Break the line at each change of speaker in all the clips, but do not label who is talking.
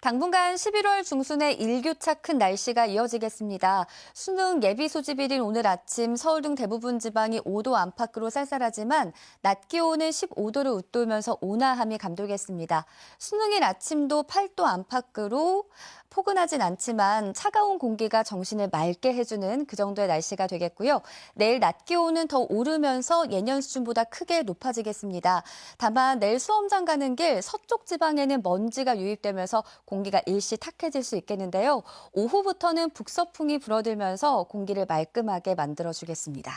당분간 11월 중순에 일교차 큰 날씨가 이어지겠습니다. 수능 예비 소집일인 오늘 아침 서울 등 대부분 지방이 5도 안팎으로 쌀쌀하지만 낮 기온은 15도를 웃돌면서 온화함이 감돌겠습니다. 수능일 아침도 8도 안팎으로 포근하진 않지만 차가운 공기가 정신을 맑게 해주는 그 정도의 날씨가 되겠고요. 내일 낮 기온은 더 오르면서 예년 수준보다 크게 높아지겠습니다. 다만 내일 수험장 가는 길 서쪽 지방에는 먼지가 유입되면서 공기가 일시 탁해질 수 있겠는데요. 오후부터는 북서풍이 불어들면서 공기를 말끔하게 만들어주겠습니다.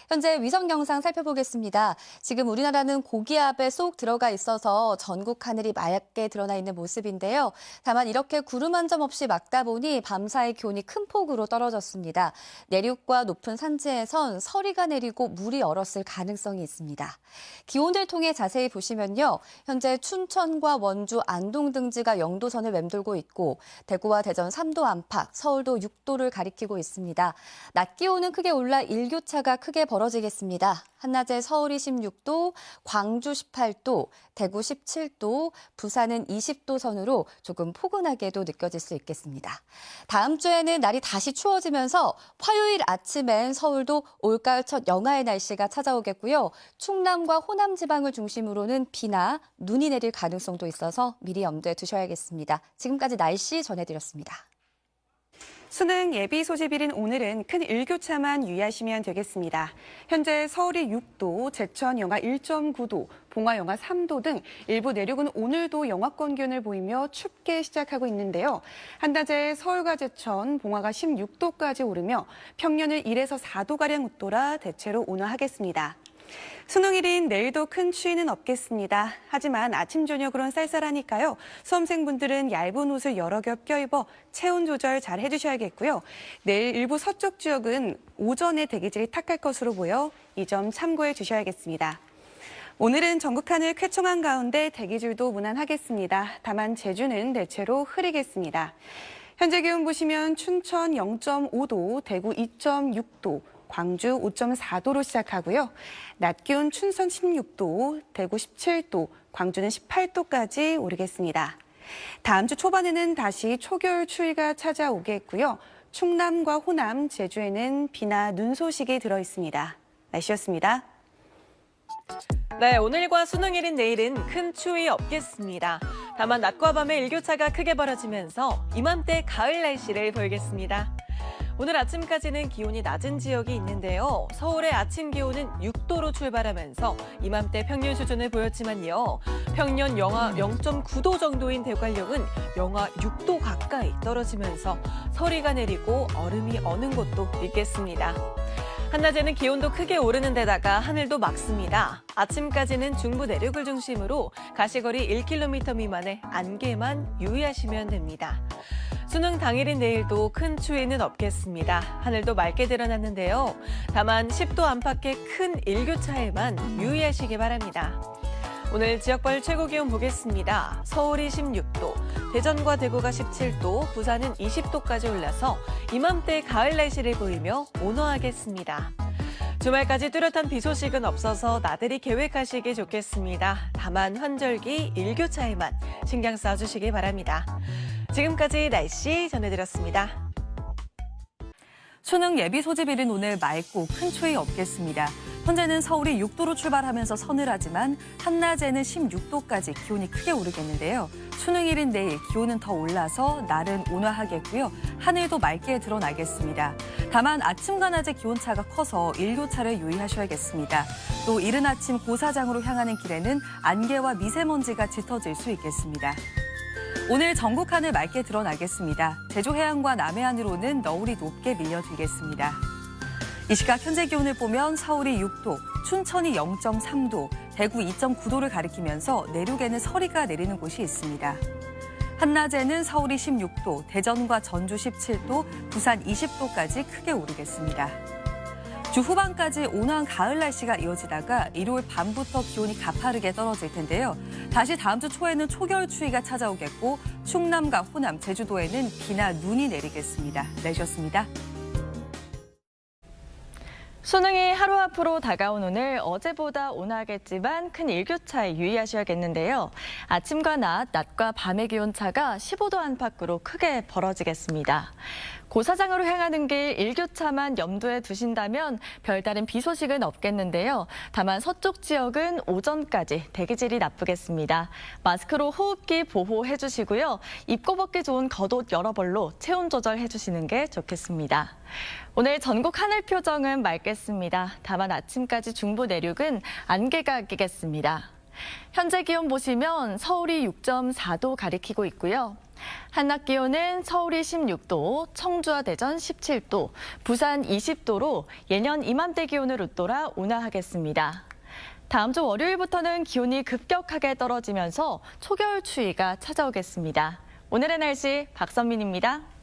현재 위성 영상 살펴보겠습니다. 지금 우리나라는 고기압에 쏙 들어가 있어서 전국 하늘이 맑게 드러나 있는 모습인데요. 다만 이렇게 구름 한 점 없이 막다 보니 밤사이 기온이 큰 폭으로 떨어졌습니다. 내륙과 높은 산지에선 서리가 내리고 물이 얼었을 가능성이 있습니다. 기온을 통해 자세히 보시면요. 현재 춘천과 원주, 안동 등지가 0도선을 맴돌고 있고 대구와 대전 3도 안팎, 서울도 6도를 가리키고 있습니다. 낮 기온은 크게 올라 일교차가 크게 벌어지겠습니다. 한낮에 서울이 16도, 광주 18도, 대구 17도, 부산은 20도 선으로 조금 포근하게도 느껴질 수 있겠습니다. 다음 주에는 날이 다시 추워지면서 화요일 아침엔 서울도 올가을 첫 영하의 날씨가 찾아오겠고요. 충남과 호남 지방을 중심으로는 비나 눈이 내릴 가능성도 있어서 미리 염두에 두셔야겠습니다. 지금까지 날씨 전해드렸습니다.
수능 예비 소집일인 오늘은 큰 일교차만 유의하시면 되겠습니다. 현재 서울이 6도, 제천 영하 1.9도, 봉화 영하 3도 등 일부 내륙은 오늘도 영하권 기온을 보이며 춥게 시작하고 있는데요. 한낮에 서울과 제천, 봉화가 16도까지 오르며 평년을 1에서 4도가량 웃돌아 대체로 온화하겠습니다. 수능일인 내일도 큰 추위는 없겠습니다. 하지만 아침, 저녁으론 쌀쌀하니까요. 수험생분들은 얇은 옷을 여러 겹 껴입어 체온 조절 잘 해주셔야겠고요. 내일 일부 서쪽 지역은 오전에 대기질이 탁할 것으로 보여 이 점 참고해 주셔야겠습니다. 오늘은 전국 하늘 쾌청한 가운데 대기질도 무난하겠습니다. 다만 제주는 대체로 흐리겠습니다. 현재 기온 보시면 춘천 0.5도, 대구 2.6도, 광주 5.4도로 시작하고요. 낮 기온 춘천 16도, 대구 17도, 광주는 18도까지 오르겠습니다. 다음 주 초반에는 다시 초겨울 추위가 찾아오겠고요. 충남과 호남, 제주에는 비나 눈 소식이 들어 있습니다. 날씨였습니다.
네, 오늘과 수능일인 내일은 큰 추위 없겠습니다. 다만 낮과 밤의 일교차가 크게 벌어지면서 이맘때 가을 날씨를 보이겠습니다. 오늘 아침까지는 기온이 낮은 지역이 있는데요. 서울의 아침 기온은 6도로 출발하면서 이맘때 평년 수준을 보였지만요. 평년 영하 0.9도 정도인 대관령은 영하 6도 가까이 떨어지면서 서리가 내리고 얼음이 어는 곳도 있겠습니다. 한낮에는 기온도 크게 오르는 데다가 하늘도 맑습니다. 아침까지는 중부 내륙을 중심으로 가시거리 1km 미만의 안개만 유의하시면 됩니다. 수능 당일인 내일도 큰 추위는 없겠습니다. 하늘도 맑게 드러났는데요. 다만 10도 안팎의 큰 일교차에만 유의하시기 바랍니다. 오늘 지역별 최고 기온 보겠습니다. 서울이 16도, 대전과 대구가 17도, 부산은 20도까지 올라서 이맘때 가을 날씨를 보이며 온화하겠습니다. 주말까지 뚜렷한 비 소식은 없어서 나들이 계획하시기 좋겠습니다. 다만 환절기 일교차에만 신경 써주시기 바랍니다. 지금까지 날씨 전해드렸습니다.
수능 예비 소집일인 오늘 맑고 큰 추위 없겠습니다. 현재는 서울이 6도로 출발하면서 서늘하지만 한낮에는 16도까지 기온이 크게 오르겠는데요. 수능일인 내일 기온은 더 올라서 날은 온화하겠고요. 하늘도 맑게 드러나겠습니다. 다만 아침과 낮의 기온차가 커서 일교차를 유의하셔야겠습니다. 또 이른 아침 고사장으로 향하는 길에는 안개와 미세먼지가 짙어질 수 있겠습니다. 오늘 전국 하늘 맑게 드러나겠습니다. 제주 해안과 남해안으로는 너울이 높게 밀려들겠습니다. 이 시각 현재 기온을 보면 서울이 6도, 춘천이 0.3도, 대구 2.9도를 가리키면서 내륙에는 서리가 내리는 곳이 있습니다. 한낮에는 서울이 16도, 대전과 전주 17도, 부산 20도까지 크게 오르겠습니다. 주 후반까지 온화한 가을 날씨가 이어지다가 일요일 밤부터 기온이 가파르게 떨어질 텐데요. 다시 다음 주 초에는 초겨울 추위가 찾아오겠고 충남과 호남, 제주도에는 비나 눈이 내리겠습니다. 내셨습니다.
수능이 하루 앞으로 다가온 오늘 어제보다 온화하겠지만 큰 일교차에 유의하셔야겠는데요. 아침과 낮과 밤의 기온차가 15도 안팎으로 크게 벌어지겠습니다. 고사장으로 향하는 길 일교차만 염두에 두신다면 별다른 비 소식은 없겠는데요. 다만 서쪽 지역은 오전까지 대기질이 나쁘겠습니다. 마스크로 호흡기 보호해 주시고요. 입고 벗기 좋은 겉옷 여러 벌로 체온 조절해 주시는 게 좋겠습니다. 오늘 전국 하늘 표정은 맑겠습니다. 다만 아침까지 중부 내륙은 안개가 끼겠습니다. 현재 기온 보시면 서울이 6.4도 가리키고 있고요. 한낮 기온은 서울이 16도, 청주와 대전 17도, 부산 20도로 예년 이맘때 기온을 웃돌아 온화하겠습니다. 다음 주 월요일부터는 기온이 급격하게 떨어지면서 초겨울 추위가 찾아오겠습니다. 오늘의 날씨 박선민입니다.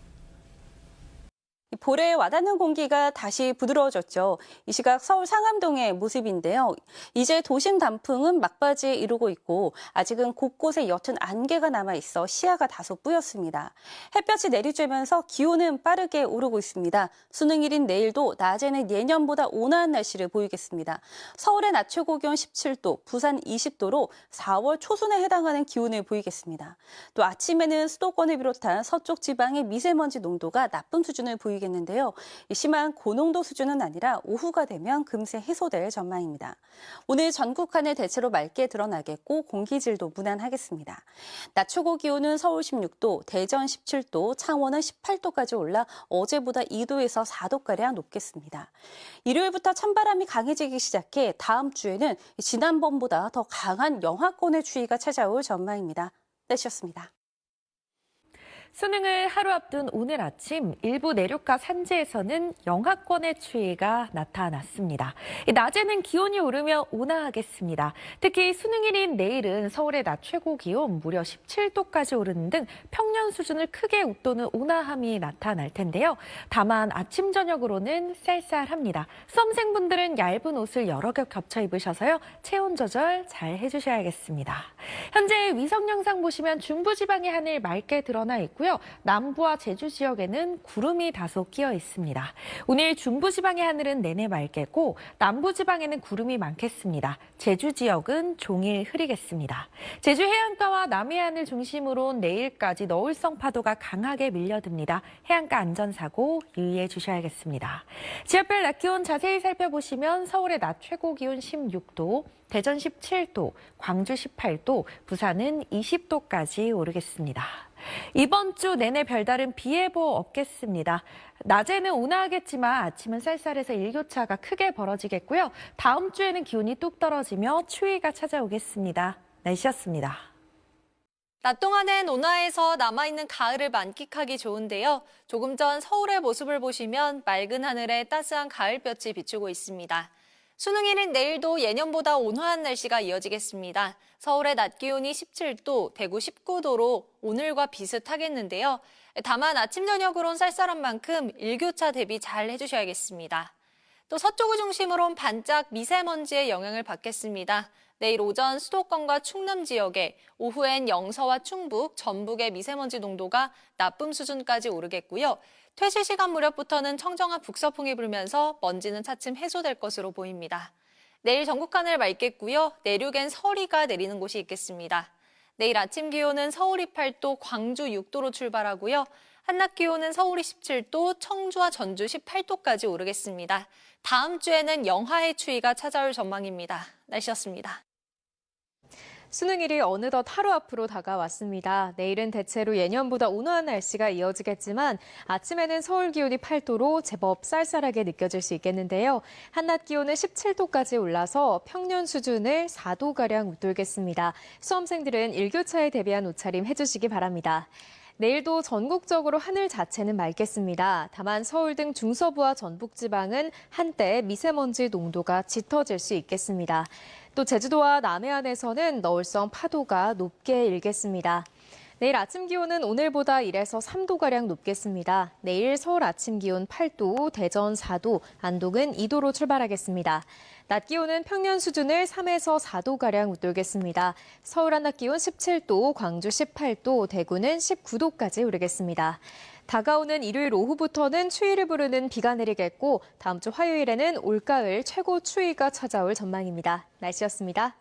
볼에 와닿는 공기가 다시 부드러워졌죠. 이 시각 서울 상암동의 모습인데요. 이제 도심 단풍은 막바지에 이르고 있고 아직은 곳곳에 옅은 안개가 남아있어 시야가 다소 뿌였습니다. 햇볕이 내리쬐면서 기온은 빠르게 오르고 있습니다. 수능일인 내일도 낮에는 예년보다 온화한 날씨를 보이겠습니다. 서울의 낮 최고 기온 17도, 부산 20도로 4월 초순에 해당하는 기온을 보이겠습니다. 또 아침에는 수도권을 비롯한 서쪽 지방의 미세먼지 농도가 나쁨 수준을 보이겠는데요. 심한 고농도 수준은 아니라 오후가 되면 금세 해소될 전망입니다. 오늘 전국 하늘 대체로 맑게 드러나겠고 공기질도 무난하겠습니다. 낮 최고 기온은 서울 16도, 대전 17도, 창원은 18도까지 올라 어제보다 2도에서 4도가량 높겠습니다. 일요일부터 찬바람이 강해지기 시작해 다음 주에는 지난번보다 더 강한 영하권의 추위가 찾아올 전망입니다. 날씨였습니다.
수능을 하루 앞둔 오늘 아침 일부 내륙과 산지에서는 영하권의 추위가 나타났습니다. 낮에는 기온이 오르며 온화하겠습니다. 특히 수능일인 내일은 서울의 낮 최고 기온 무려 17도까지 오르는 등 평년 수준을 크게 웃도는 온화함이 나타날 텐데요. 다만 아침 저녁으로는 쌀쌀합니다. 수험생분들은 얇은 옷을 여러 겹 겹쳐 입으셔서요. 체온 조절 잘 해주셔야겠습니다. 현재 위성 영상 보시면 중부지방의 하늘 맑게 드러나 있고 남부와 제주 지역에는 구름이 다소 끼어 있습니다. 오늘 중부지방의 하늘은 내내 맑겠고 남부지방에는 구름이 많겠습니다. 제주 지역은 종일 흐리겠습니다. 제주 해안가와 남해안을 중심으로 내일까지 너울성 파도가 강하게 밀려듭니다. 해안가 안전사고 유의해 주셔야겠습니다. 지역별 낮 기온 자세히 살펴보시면 서울의 낮 최고 기온 16도, 대전 17도, 광주 18도, 부산은 20도까지 오르겠습니다. 이번 주 내내 별다른 비 예보 없겠습니다. 낮에는 온화하겠지만 아침은 쌀쌀해서 일교차가 크게 벌어지겠고요. 다음 주에는 기온이 뚝 떨어지며 추위가 찾아오겠습니다. 날씨였습니다.
낮 동안엔 온화해서 남아있는 가을을 만끽하기 좋은데요. 조금 전 서울의 모습을 보시면 맑은 하늘에 따스한 가을볕이 비추고 있습니다. 수능일인 내일도 예년보다 온화한 날씨가 이어지겠습니다. 서울의 낮 기온이 17도, 대구 19도로 오늘과 비슷하겠는데요. 다만 아침 저녁으론 쌀쌀한 만큼 일교차 대비 잘 해주셔야겠습니다. 또 서쪽을 중심으로는 반짝 미세먼지의 영향을 받겠습니다. 내일 오전 수도권과 충남 지역에, 오후엔 영서와 충북, 전북의 미세먼지 농도가 나쁨 수준까지 오르겠고요. 퇴실 시간 무렵부터는 청정한 북서풍이 불면서 먼지는 차츰 해소될 것으로 보입니다. 내일 전국 하늘 맑겠고요. 내륙엔 서리가 내리는 곳이 있겠습니다. 내일 아침 기온은 서울이 8도, 광주 6도로 출발하고요. 한낮 기온은 서울이 17도, 청주와 전주 18도까지 오르겠습니다. 다음 주에는 영하의 추위가 찾아올 전망입니다. 날씨였습니다.
수능일이 어느덧 하루 앞으로 다가왔습니다. 내일은 대체로 예년보다 온화한 날씨가 이어지겠지만 아침에는 서울 기온이 8도로 제법 쌀쌀하게 느껴질 수 있겠는데요. 한낮 기온은 17도까지 올라서 평년 수준을 4도가량 웃돌겠습니다. 수험생들은 일교차에 대비한 옷차림 해주시기 바랍니다. 내일도 전국적으로 하늘 자체는 맑겠습니다. 다만 서울 등 중서부와 전북지방은 한때 미세먼지 농도가 짙어질 수 있겠습니다. 또 제주도와 남해안에서는 너울성 파도가 높게 일겠습니다. 내일 아침 기온은 오늘보다 1에서 3도가량 높겠습니다. 내일 서울 아침 기온 8도, 대전 4도, 안동은 2도로 출발하겠습니다. 낮 기온은 평년 수준을 3에서 4도가량 웃돌겠습니다. 서울 한낮 기온 17도, 광주 18도, 대구는 19도까지 오르겠습니다. 다가오는 일요일 오후부터는 추위를 부르는 비가 내리겠고 다음 주 화요일에는 올가을 최고 추위가 찾아올 전망입니다. 날씨였습니다.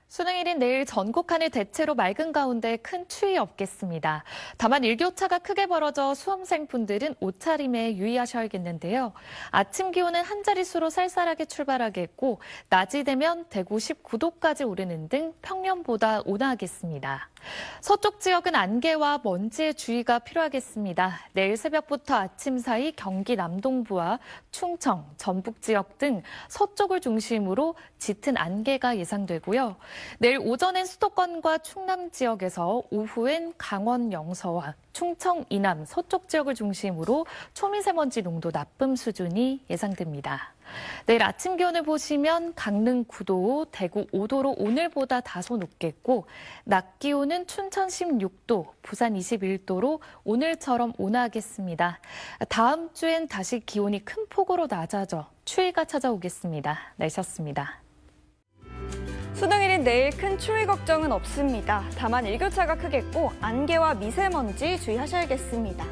수능일인 내일 전국 하늘 대체로 맑은 가운데 큰 추위 없겠습니다. 다만 일교차가 크게 벌어져 수험생분들은 옷차림에 유의하셔야겠는데요. 아침 기온은 한 자릿수로 쌀쌀하게 출발하겠고 낮이 되면 대구 19도까지 오르는 등 평년보다 온화하겠습니다. 서쪽 지역은 안개와 먼지에 주의가 필요하겠습니다. 내일 새벽부터 아침 사이 경기 남동부와 충청, 전북 지역 등 서쪽을 중심으로 짙은 안개가 예상되고요. 내일 오전엔 수도권과 충남 지역에서 오후엔 강원 영서와 충청 이남 서쪽 지역을 중심으로 초미세먼지 농도 나쁨 수준이 예상됩니다. 내일 아침 기온을 보시면 강릉 9도, 대구 5도로 오늘보다 다소 높겠고 낮 기온은 춘천 16도, 부산 21도로 오늘처럼 온화하겠습니다. 다음 주엔 다시 기온이 큰 폭으로 낮아져 추위가 찾아오겠습니다. 날씨였습니다.
수능일인 내일 큰 추위 걱정은 없습니다. 다만 일교차가 크겠고 안개와 미세먼지 주의하셔야겠습니다.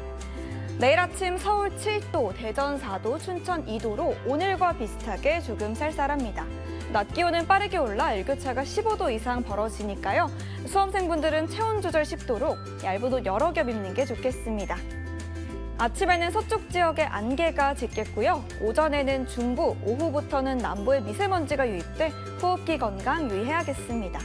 내일 아침 서울 7도, 대전 4도, 춘천 2도로 오늘과 비슷하게 조금 쌀쌀합니다. 낮 기온은 빠르게 올라 일교차가 15도 이상 벌어지니까요. 수험생분들은 체온 조절 쉽도록 얇은 옷 여러 겹 입는 게 좋겠습니다. 아침에는 서쪽 지역에 안개가 짙겠고요. 오전에는 중부, 오후부터는 남부에 미세먼지가 유입돼 호흡기 건강 유의해야겠습니다.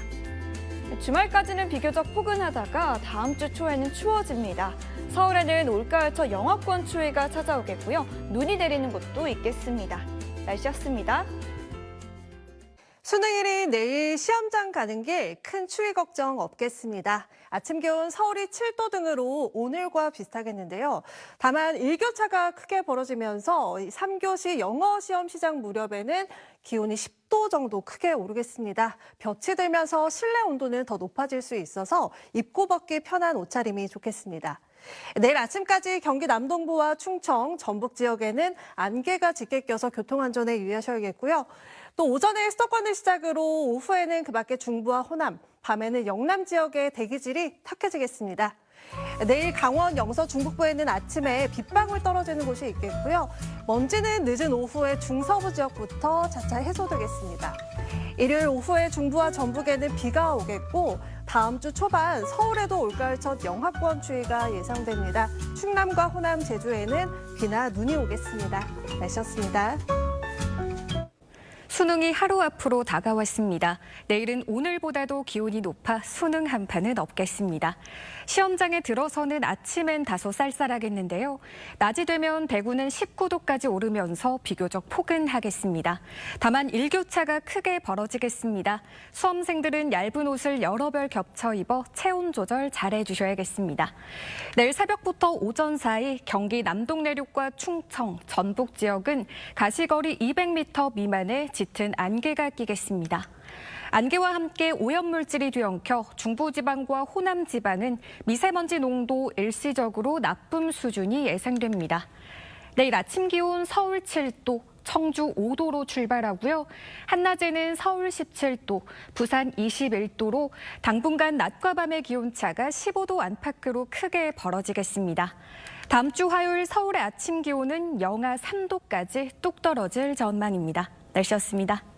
주말까지는 비교적 포근하다가 다음 주 초에는 추워집니다. 서울에는 올가을철 영하권 추위가 찾아오겠고요. 눈이 내리는 곳도 있겠습니다. 날씨였습니다.
수능일인 내일 시험장 가는 길 큰 추위 걱정 없겠습니다. 아침 기온 서울이 7도 등으로 오늘과 비슷하겠는데요. 다만 일교차가 크게 벌어지면서 3교시 영어 시험 시작 무렵에는 기온이 10도 정도 크게 오르겠습니다. 볕이 들면서 실내 온도는 더 높아질 수 있어서 입고 벗기 편한 옷차림이 좋겠습니다. 내일 아침까지 경기 남동부와 충청, 전북 지역에는 안개가 짙게 껴서 교통안전에 유의하셔야겠고요. 또 오전에 수도권을 시작으로 오후에는 그밖에 중부와 호남, 밤에는 영남 지역의 대기질이 탁해지겠습니다. 내일 강원, 영서, 중북부에는 아침에 빗방울 떨어지는 곳이 있겠고요. 먼지는 늦은 오후에 중서부 지역부터 차차 해소되겠습니다. 일요일 오후에 중부와 전북에는 비가 오겠고 다음 주 초반 서울에도 올가을 첫 영하권 추위가 예상됩니다. 충남과 호남, 제주에는 비나 눈이 오겠습니다. 날씨였습니다.
수능이 하루 앞으로 다가왔습니다. 내일은 오늘보다도 기온이 높아 수능 한파는 없겠습니다. 시험장에 들어서는 아침엔 다소 쌀쌀하겠는데요. 낮이 되면 대구는 19도까지 오르면서 비교적 포근하겠습니다. 다만 일교차가 크게 벌어지겠습니다. 수험생들은 얇은 옷을 여러 벌 겹쳐 입어 체온 조절 잘해주셔야겠습니다. 내일 새벽부터 오전 사이 경기 남동 내륙과 충청, 전북 지역은 가시거리 200m 미만의 짙은 안개가 끼겠습니다. 안개와 함께 오염물질이 뒤엉켜 중부지방과 호남지방은 미세먼지 농도 일시적으로 나쁨 수준이 예상됩니다. 내일 아침 기온 서울 7도, 청주 5도로 출발하고요. 한낮에는 서울 17도, 부산 21도로 당분간 낮과 밤의 기온차가 15도 안팎으로 크게 벌어지겠습니다. 다음 주 화요일 서울의 아침 기온은 영하 3도까지 뚝 떨어질 전망입니다. 날씨였습니다.